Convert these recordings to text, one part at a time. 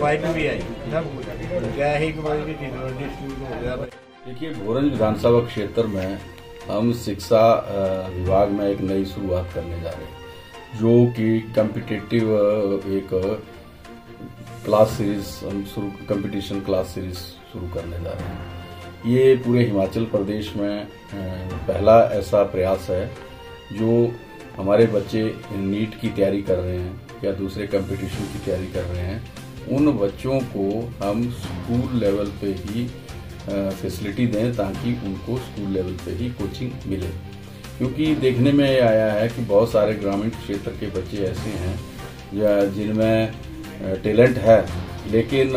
Pipe भी आई क्या ही देखिए, भोरंज विधानसभा क्षेत्र में हम शिक्षा विभाग में एक नई शुरुआत करने जा रहे हैं, जो कि कॉम्पिटिटिव एक क्लास सीरीज हम कंपटीशन क्लास सीरीज शुरू करने जा रहे हैं। ये पूरे हिमाचल प्रदेश में पहला ऐसा प्रयास है जो हमारे बच्चे नीट की तैयारी कर रहे हैं या दूसरे कंपटीशन की तैयारी कर रहे हैं, उन बच्चों को हम स्कूल लेवल पे ही फैसिलिटी दें ताकि उनको स्कूल लेवल पे ही कोचिंग मिले। क्योंकि देखने में आया है कि बहुत सारे ग्रामीण क्षेत्र के बच्चे ऐसे हैं जिनमें टैलेंट है, लेकिन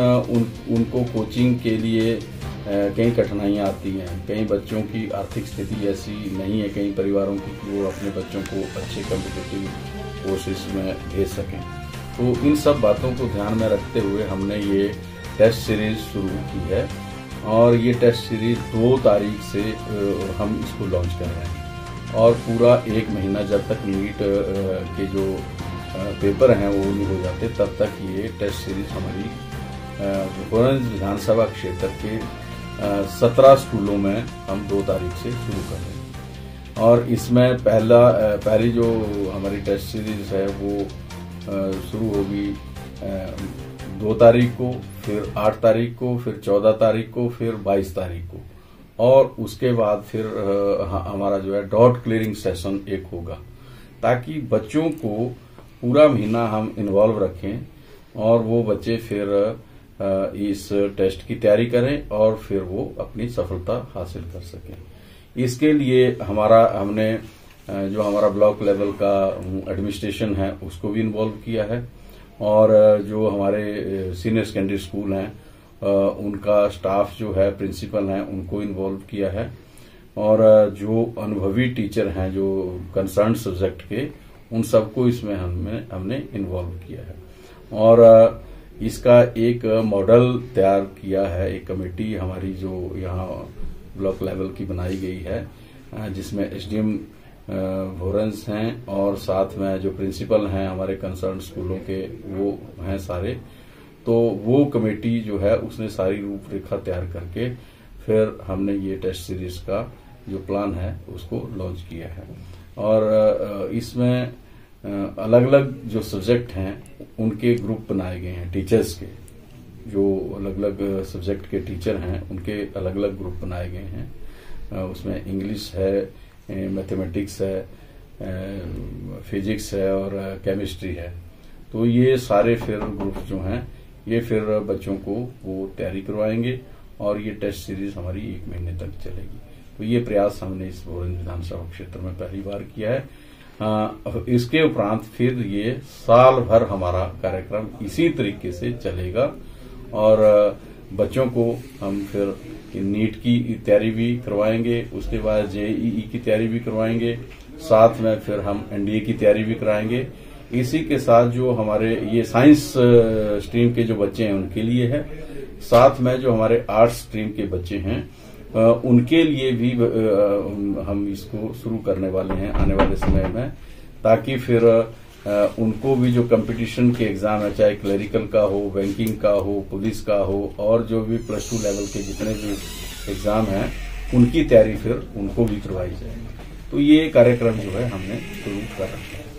उनको कोचिंग के लिए कई कठिनाइयाँ आती हैं। कई बच्चों की आर्थिक स्थिति ऐसी नहीं है, कई परिवारों की, कि वो अपने बच्चों को अच्छे कॉम्पिटिटिव कोर्सेज में भेज सकें। तो इन सब बातों को ध्यान में रखते हुए हमने ये टेस्ट सीरीज शुरू की है और ये टेस्ट सीरीज 2 तारीख से हम इसको लॉन्च कर रहे हैं और पूरा 1 महीना जब तक नीट के जो पेपर हैं वो नहीं हो जाते तब तक ये टेस्ट सीरीज हमारी भोरंज विधानसभा क्षेत्र के 17 स्कूलों में हम 2 तारीख से शुरू कर रहे हैं। और इसमें पहली जो हमारी टेस्ट सीरीज है वो शुरू होगी 2 तारीख को, फिर 8 तारीख को, फिर 14 तारीख को, फिर 22 तारीख को, और उसके बाद फिर हमारा जो है डॉट क्लियरिंग सेशन एक होगा, ताकि बच्चों को पूरा महीना हम इन्वॉल्व रखें और वो बच्चे फिर इस टेस्ट की तैयारी करें और फिर वो अपनी सफलता हासिल कर सकें। इसके लिए हमने जो हमारा ब्लॉक लेवल का एडमिनिस्ट्रेशन है उसको भी इन्वॉल्व किया है और जो हमारे सीनियर सेकेंडरी स्कूल हैं उनका स्टाफ जो है, प्रिंसिपल हैं, उनको इन्वॉल्व किया है और जो अनुभवी टीचर हैं जो कंसर्न सब्जेक्ट के, उन सबको इसमें हमने इन्वॉल्व किया है। और इसका एक मॉडल तैयार किया है, एक कमेटी हमारी जो यहाँ ब्लॉक लेवल की बनाई गई है, जिसमें एसडीएम भोरंज हैं और साथ में जो प्रिंसिपल हैं हमारे कंसर्न स्कूलों के वो हैं सारे। तो वो कमेटी जो है उसने सारी रूपरेखा तैयार करके फिर हमने ये टेस्ट सीरीज का जो प्लान है उसको लॉन्च किया है। और इसमें अलग अलग जो सब्जेक्ट हैं उनके ग्रुप बनाए गए हैं, टीचर्स के जो अलग अलग सब्जेक्ट के टीचर हैं उनके अलग अलग ग्रुप बनाए गए हैं। उसमें इंग्लिश है, मैथमेटिक्स है, फिजिक्स है और केमिस्ट्री है। तो ये सारे फिर ग्रुप जो हैं ये फिर बच्चों को वो तैयारी करवाएंगे और ये टेस्ट सीरीज हमारी 1 महीने तक चलेगी। तो ये प्रयास हमने इस भोरंज विधानसभा क्षेत्र में पहली बार किया है। इसके उपरांत फिर ये साल भर हमारा कार्यक्रम इसी तरीके से चलेगा और बच्चों को हम फिर नीट की तैयारी भी करवाएंगे, उसके बाद जेईई की तैयारी भी करवाएंगे, साथ में फिर हम एनडीए की तैयारी भी कराएंगे। इसी के साथ जो हमारे ये साइंस स्ट्रीम के जो बच्चे हैं उनके लिए है, साथ में जो हमारे आर्ट्स स्ट्रीम के बच्चे हैं उनके लिए भी हम इसको शुरू करने वाले हैं आने वाले समय में, ताकि फिर उनको भी जो कंपटीशन के एग्जाम है, चाहे क्लरिकल का हो, बैंकिंग का हो, पुलिस का हो और जो भी +2 लेवल के जितने भी एग्जाम हैं उनकी तैयारी फिर उनको भी करवाई जाएगी। तो ये कार्यक्रम जो है हमने शुरू कर रखा है।